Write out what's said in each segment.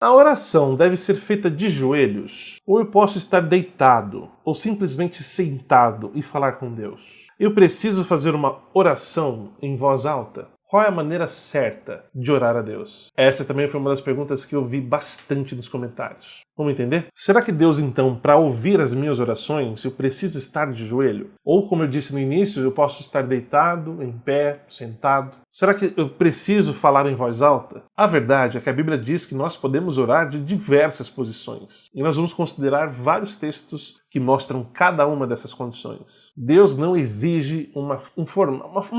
A oração deve ser feita de joelhos? Ou eu posso estar deitado, ou simplesmente sentado e falar com Deus? Eu preciso fazer uma oração em voz alta? Qual é a maneira certa de orar a Deus? Essa também foi uma das perguntas que eu vi bastante nos comentários. Vamos entender? Será que Deus, então, para ouvir as minhas orações, eu preciso estar de joelho? Ou, como eu disse no início, eu posso estar deitado, em pé, sentado? Será que eu preciso falar em voz alta? A verdade é que a Bíblia diz que nós podemos orar de diversas posições. E nós vamos considerar vários textos que mostram cada uma dessas condições. Deus não exige uma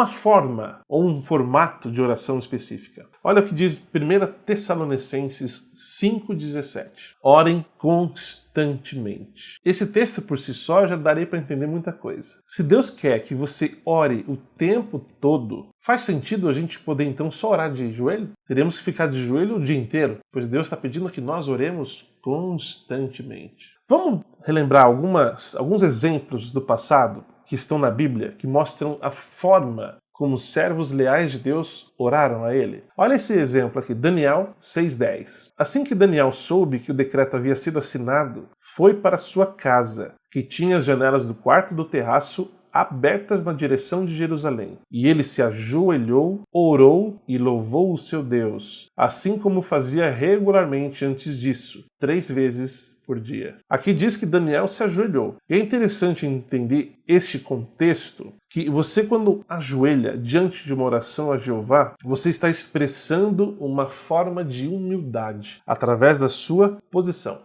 forma ou um formato de oração específica. Olha o que diz 1 Tessalonicenses 5,17. Orem constantemente. Esse texto por si só já daria para entender muita coisa. Se Deus quer que você ore o tempo todo, faz sentido a gente poder então só orar de joelho? Teremos que ficar de joelho o dia inteiro, pois Deus está pedindo que nós oremos constantemente. Vamos relembrar alguns exemplos do passado que estão na Bíblia que mostram a forma como os servos leais de Deus oraram a ele. Olha esse exemplo aqui, Daniel 6,10. Assim que Daniel soube que o decreto havia sido assinado, foi para sua casa, que tinha as janelas do quarto e do terraço abertas na direção de Jerusalém. E ele se ajoelhou, orou e louvou o seu Deus, assim como fazia regularmente antes disso, 3 vezes por dia. Aqui diz que Daniel se ajoelhou. E é interessante entender este contexto, que você, quando ajoelha diante de uma oração a Jeová, você está expressando uma forma de humildade através da sua posição.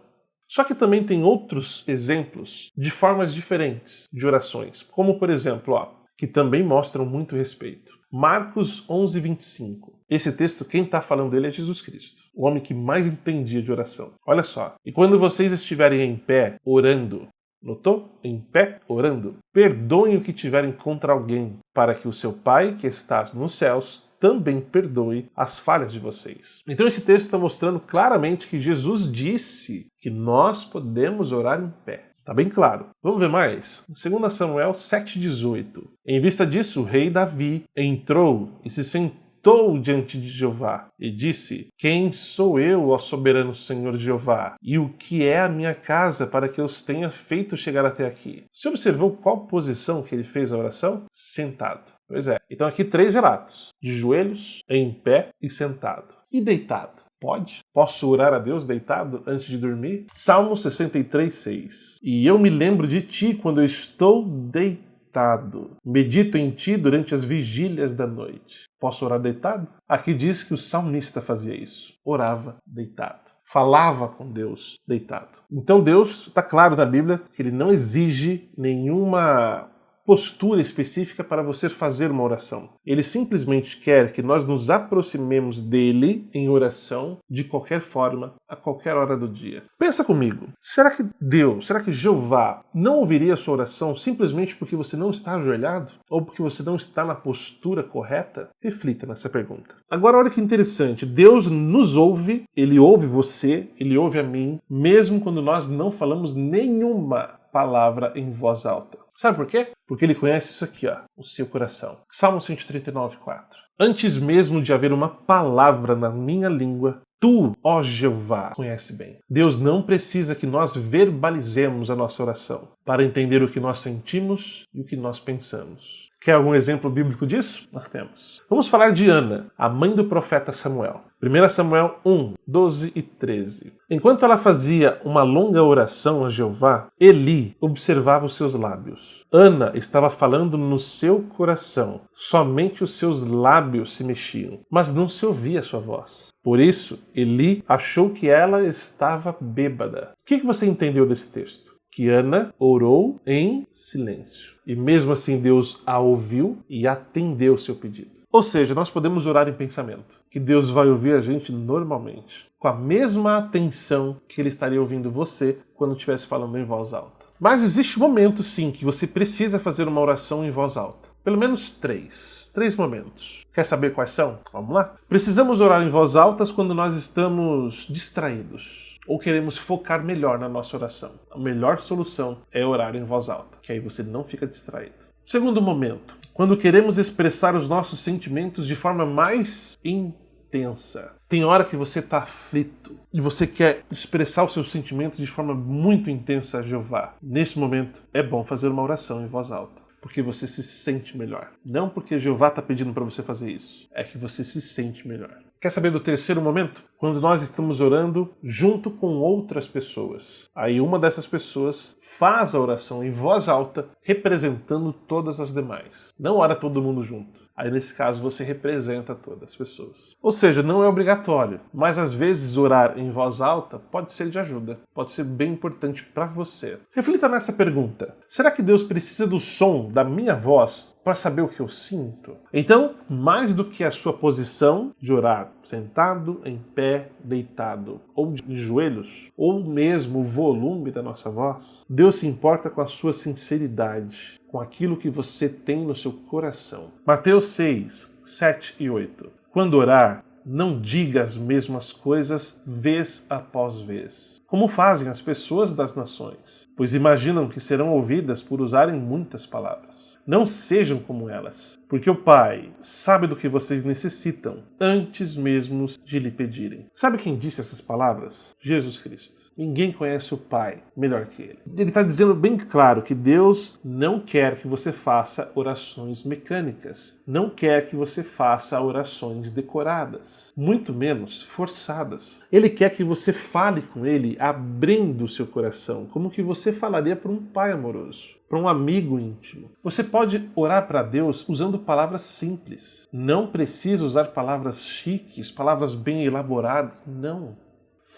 Só que também tem outros exemplos de formas diferentes de orações, como por exemplo, que também mostram muito respeito. Marcos 11:25. Esse texto, quem está falando dele é Jesus Cristo, o homem que mais entendia de oração. Olha só. E quando vocês estiverem em pé orando, notou? Em pé orando, perdoem o que tiverem contra alguém, para que o seu Pai que está nos céus também perdoe as falhas de vocês. Então esse texto está mostrando claramente que Jesus disse que nós podemos orar em pé. Tá bem claro. Vamos ver mais? Em 2 Samuel 7,18. Em vista disso, o rei Davi entrou e se sentou diante de Jeová e disse: Quem sou eu, ó soberano Senhor Jeová? E o que é a minha casa para que eu os tenha feito chegar até aqui? Você observou qual posição que ele fez a oração? Sentado. Pois é. Então aqui 3 relatos. De joelhos, em pé e sentado. E deitado? Pode? Posso orar a Deus deitado antes de dormir? Salmo 63,6. E eu me lembro de ti quando eu estou deitado. Medito em ti durante as vigílias da noite. Posso orar deitado? Aqui diz que o salmista fazia isso. Orava deitado. Falava com Deus deitado. Então Deus, está claro na Bíblia, que ele não exige nenhuma postura específica para você fazer uma oração. Ele simplesmente quer que nós nos aproximemos dele em oração de qualquer forma, a qualquer hora do dia. Pensa comigo, será que Deus, será que Jeová não ouviria a sua oração simplesmente porque você não está ajoelhado? Ou porque você não está na postura correta? Reflita nessa pergunta. Agora olha que interessante, Deus nos ouve, ele ouve você, ele ouve a mim, mesmo quando nós não falamos nenhuma palavra em voz alta. Sabe por quê? Porque ele conhece isso aqui, o seu coração. Salmo 139,4. Antes mesmo de haver uma palavra na minha língua, tu, ó Jeová, conhece bem. Deus não precisa que nós verbalizemos a nossa oração para entender o que nós sentimos e o que nós pensamos. Quer algum exemplo bíblico disso? Nós temos. Vamos falar de Ana, a mãe do profeta Samuel. 1 Samuel 1, 12 e 13. Enquanto ela fazia uma longa oração a Jeová, Eli observava os seus lábios. Ana estava falando no seu coração. Somente os seus lábios se mexiam, mas não se ouvia a sua voz. Por isso, Eli achou que ela estava bêbada. O que você entendeu desse texto? Que Ana orou em silêncio. E mesmo assim Deus a ouviu e atendeu o seu pedido. Ou seja, nós podemos orar em pensamento, que Deus vai ouvir a gente normalmente, com a mesma atenção que Ele estaria ouvindo você quando estivesse falando em voz alta. Mas existe um momento, sim, que você precisa fazer uma oração em voz alta. Pelo menos 3 momentos. Quer saber quais são? Vamos lá? Precisamos orar em voz alta quando nós estamos distraídos ou queremos focar melhor na nossa oração. A melhor solução é orar em voz alta, que aí você não fica distraído. Segundo momento, quando queremos expressar os nossos sentimentos de forma mais intensa. intensa. Tem hora que você está aflito e você quer expressar os seus sentimentos de forma muito intensa a Jeová. Nesse momento, é bom fazer uma oração em voz alta, porque você se sente melhor. Não porque Jeová está pedindo para você fazer isso, é que você se sente melhor. Quer saber do terceiro momento? Quando nós estamos orando junto com outras pessoas. Aí uma dessas pessoas faz a oração em voz alta, representando todas as demais. Não ora todo mundo junto. Aí nesse caso você representa todas as pessoas. Ou seja, não é obrigatório, mas às vezes orar em voz alta pode ser de ajuda, pode ser bem importante para você. Reflita nessa pergunta. Será que Deus precisa do som da minha voz para saber o que eu sinto? Então, mais do que a sua posição de orar sentado, em pé, deitado ou de joelhos, ou mesmo o volume da nossa voz, Deus se importa com a sua sinceridade, com aquilo que você tem no seu coração. Mateus 6, 7 e 8. Quando orar, não diga as mesmas coisas vez após vez, como fazem as pessoas das nações, pois imaginam que serão ouvidas por usarem muitas palavras. Não sejam como elas, porque o Pai sabe do que vocês necessitam antes mesmo de lhe pedirem. Sabe quem disse essas palavras? Jesus Cristo. Ninguém conhece o Pai melhor que Ele. Ele está dizendo bem claro que Deus não quer que você faça orações mecânicas, não quer que você faça orações decoradas, muito menos forçadas. Ele quer que você fale com Ele abrindo o seu coração, como que você falaria para um pai amoroso, para um amigo íntimo. Você pode orar para Deus usando palavras simples. Não precisa usar palavras chiques, palavras bem elaboradas, não.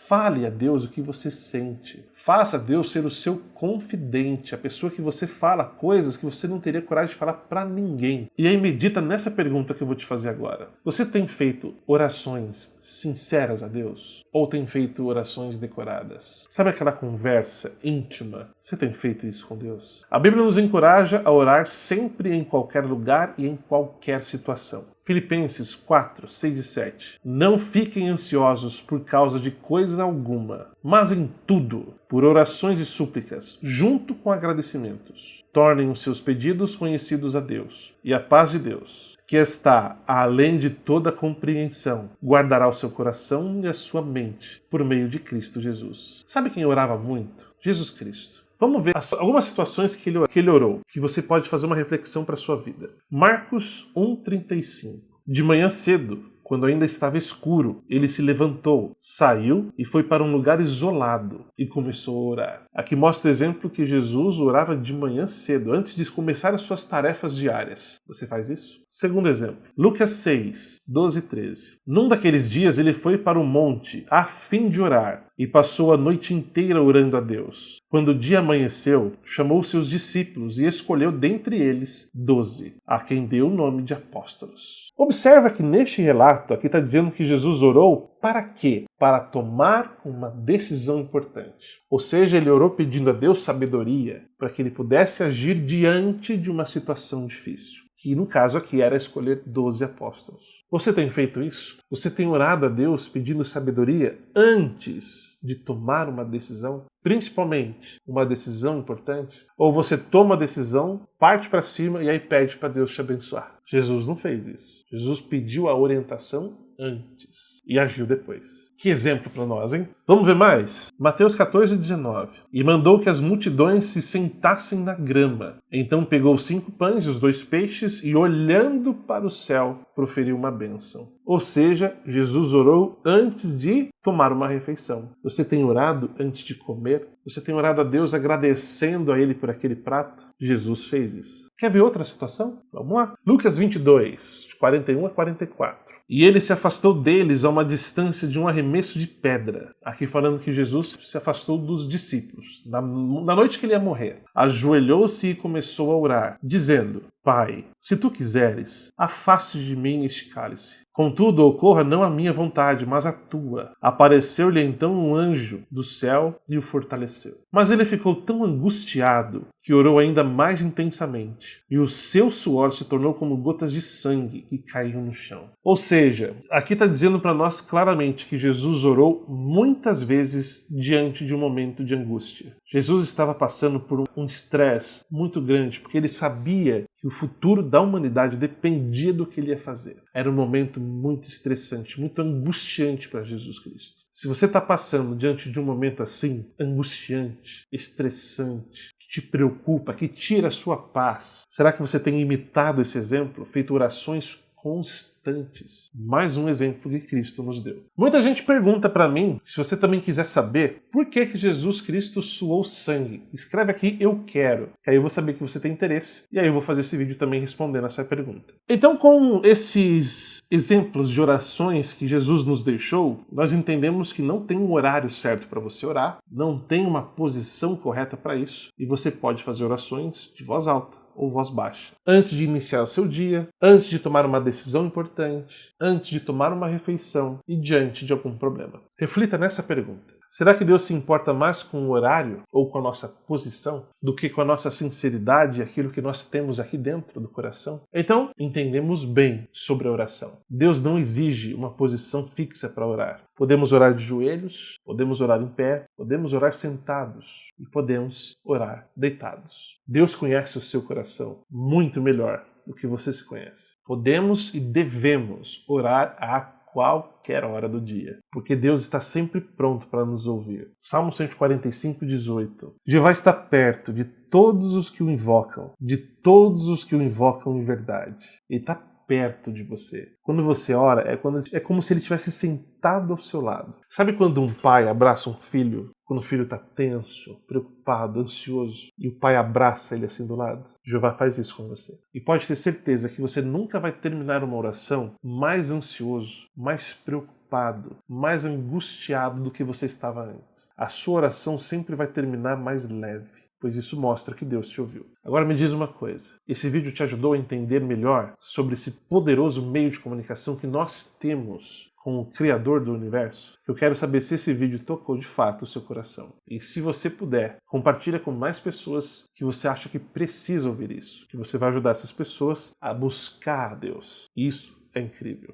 Fale a Deus o que você sente. Faça Deus ser o seu confidente, a pessoa que você fala coisas que você não teria coragem de falar para ninguém. E aí medita nessa pergunta que eu vou te fazer agora. Você tem feito orações sinceras a Deus? Ou tem feito orações decoradas? Sabe aquela conversa íntima? Você tem feito isso com Deus? A Bíblia nos encoraja a orar sempre em qualquer lugar e em qualquer situação. Filipenses 4, 6 e 7. Não fiquem ansiosos por causa de coisa alguma, mas em tudo, por orações e súplicas, junto com agradecimentos. Tornem os seus pedidos conhecidos a Deus, e a paz de Deus, que está além de toda compreensão, guardará o seu coração e a sua mente por meio de Cristo Jesus. Sabe quem orava muito? Jesus Cristo. Vamos ver algumas situações que ele orou, que você pode fazer uma reflexão para a sua vida. Marcos 1,35. De manhã cedo, quando ainda estava escuro, ele se levantou, saiu e foi para um lugar isolado e começou a orar. Aqui mostra o exemplo que Jesus orava de manhã cedo, antes de começar as suas tarefas diárias. Você faz isso? Segundo exemplo, Lucas 6, 12 e 13. Num daqueles dias ele foi para o monte a fim de orar e passou a noite inteira orando a Deus. Quando o dia amanheceu, chamou seus discípulos e escolheu dentre eles 12, a quem deu o nome de apóstolos. Observa que neste relato aqui está dizendo que Jesus orou para quê? Para tomar uma decisão importante. Ou seja, ele orou pedindo a Deus sabedoria para que ele pudesse agir diante de uma situação difícil, que no caso aqui era escolher 12 apóstolos. Você tem feito isso? Você tem orado a Deus pedindo sabedoria antes de tomar uma decisão? Principalmente uma decisão importante? Ou você toma a decisão, parte para cima e aí pede para Deus te abençoar? Jesus não fez isso. Jesus pediu a orientação antes e agiu depois. Que exemplo para nós, hein? Vamos ver mais? Mateus 14, 19. E mandou que as multidões se sentassem na grama. Então pegou 5 pães e os 2 peixes e, olhando para o céu, proferiu uma bênção. Ou seja, Jesus orou antes de tomar uma refeição. Você tem orado antes de comer? Você tem orado a Deus agradecendo a Ele por aquele prato? Jesus fez isso. Quer ver outra situação? Vamos lá. Lucas 22, de 41 a 44. E ele se afastou deles a uma distância de um arremesso de pedra. Aqui falando que Jesus se afastou dos discípulos. Na noite que ele ia morrer, ajoelhou-se e começou a orar, dizendo: Pai, se tu quiseres, afaste de mim este cálice. Contudo, ocorra não a minha vontade, mas a tua. Apareceu-lhe então um anjo do céu e o fortaleceu. Mas ele ficou tão angustiado que orou ainda mais intensamente, e o seu suor se tornou como gotas de sangue que caíam no chão. Ou seja, aqui está dizendo para nós claramente que Jesus orou muitas vezes diante de um momento de angústia. Jesus estava passando por um estresse muito grande, porque ele sabia que o futuro da humanidade dependia do que ele ia fazer. Era um momento muito estressante, muito angustiante para Jesus Cristo. Se você está passando diante de um momento assim, angustiante, estressante, que te preocupa, que tira a sua paz, será que você tem imitado esse exemplo, feito orações constantes? Mais um exemplo que Cristo nos deu. Muita gente pergunta para mim, se você também quiser saber, por que Jesus Cristo suou sangue? Escreve aqui, eu quero, que aí eu vou saber que você tem interesse, e aí eu vou fazer esse vídeo também respondendo essa pergunta. Então, com esses exemplos de orações que Jesus nos deixou, nós entendemos que não tem um horário certo para você orar, não tem uma posição correta para isso, e você pode fazer orações de voz alta ou voz baixa. Antes de iniciar o seu dia, antes de tomar uma decisão importante, antes de tomar uma refeição e diante de algum problema. Reflita nessa pergunta. Será que Deus se importa mais com o horário ou com a nossa posição do que com a nossa sinceridade e aquilo que nós temos aqui dentro do coração? Então, entendemos bem sobre a oração. Deus não exige uma posição fixa para orar. Podemos orar de joelhos, podemos orar em pé, podemos orar sentados e podemos orar deitados. Deus conhece o seu coração muito melhor do que você se conhece. Podemos e devemos orar a qualquer hora do dia, porque Deus está sempre pronto para nos ouvir. Salmo 145, 18. Jeová está perto de todos os que o invocam, de todos os que o invocam em verdade. Ele está perto de você. Quando você ora, é como se ele estivesse sentado ao seu lado. Sabe quando um pai abraça um filho? Quando o filho está tenso, preocupado, ansioso, e o pai abraça ele assim do lado? Jeová faz isso com você. E pode ter certeza que você nunca vai terminar uma oração mais ansioso, mais preocupado, mais angustiado do que você estava antes. A sua oração sempre vai terminar mais leve, pois isso mostra que Deus te ouviu. Agora me diz uma coisa, esse vídeo te ajudou a entender melhor sobre esse poderoso meio de comunicação que nós temos com o Criador do Universo? Eu quero saber se esse vídeo tocou de fato o seu coração. E se você puder, compartilha com mais pessoas que você acha que precisa ouvir isso, que você vai ajudar essas pessoas a buscar a Deus. Isso é incrível.